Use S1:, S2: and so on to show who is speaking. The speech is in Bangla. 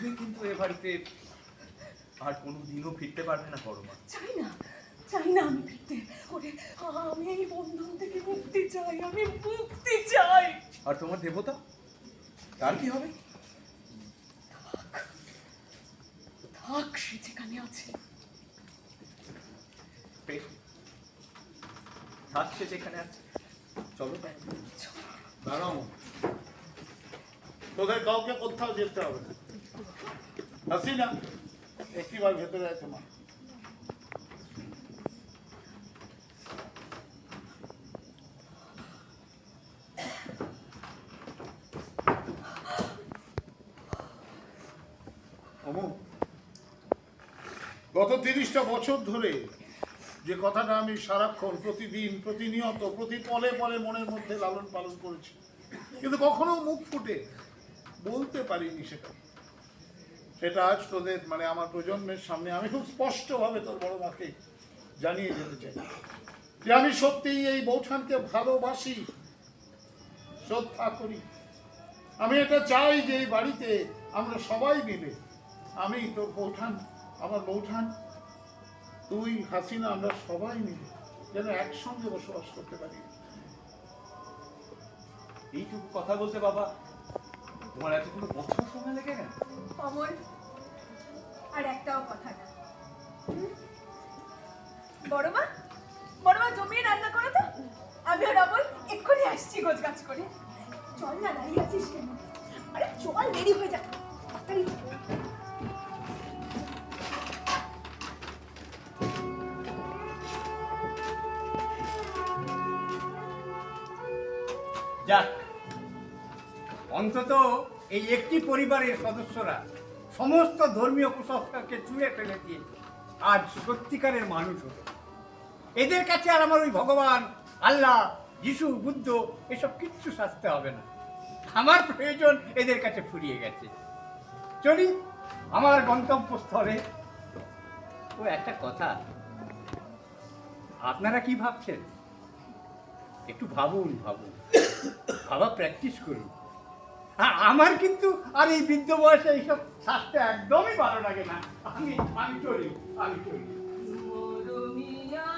S1: তুমি কিন্তু এ বাড়িতে আর কোনোদিনও ফিরতে পারবে না পরমা।
S2: চাই না আমি ফিরতে। আমি এই বন্ধন থেকে মুক্তি চাই, আমি মুক্তি চাই।
S1: আর তোমার দেবতা, তার কি হবে?
S2: থাক সে যেখানে আছে।
S1: থাক সে যেখানে আছে। চলো
S3: দাঁড়াও, তোদের কাউকে কোথাও যেতে হবে না। হাসিনা, একটিবার ভেতরে আছে মা। গত 30টা বছর ধরে যে কথাটা আমি সারাক্ষণ প্রতিদিন প্রতিনিয়ত প্রতি পলে পলে মনের মধ্যে লালন পালন করেছি, কিন্তু কখনো মুখ ফুটে বলতে পারিনি সেটা আজ তোদের মানে আমার প্রজন্মের সামনে আমি খুব স্পষ্টভাবে তোর বড় মাকে জানিয়ে যেতে চাই যে আমি সত্যিই এই বৌঠানকে ভালোবাসি, শ্রদ্ধা করি। আমি এটা চাই যে এই বাড়িতে আমরা সবাই মিলে, আমি তোর বৌঠান, আমার বৌঠান, তুই, হাসিনা, আমরা সবাই মিলে যেন একসঙ্গে বসবাস করতে পারি।
S1: এইটুকু কথা বলতে বাবা তোমার এতগুলো বছর সময় লেগে গেল?
S4: অমল, আর একটাও কথা না। বড় মা জমিয়ে রান্না করো তো, আমি আর অমল এক্ষুনি আসছি গোছগাছ করে। চল না, দাঁড়িয়ে আছিস কেন? আরে চল, দেরি হয়ে যাবে।
S5: যাক, অন্তত এই একটি পরিবারের সদস্যরা সমস্ত ধর্মীয় কুসংস্কারকে ছুঁড়ে ফেলে দিয়ে আজ সত্যিকারের মানুষ হলো। এদের কাছে আর আমার ওই ভগবান, আল্লাহ, যিশু, বুদ্ধ এসব কিচ্ছু শাস্তে হবে না। আমার প্রয়োজন এদের কাছে ফুরিয়ে গেছে। চলি আমার গন্তব্যস্থলে। ও একটা কথা, আপনারা কি ভাবছেন? একটু ভাবুন, ভাবা প্র্যাকটিস করুন। আমার কিন্তু আর এই বৃদ্ধ বয়সে এইসব শাস্তে একদমই ভালো লাগে না। আমি চলি।
S2: মরুমিয়া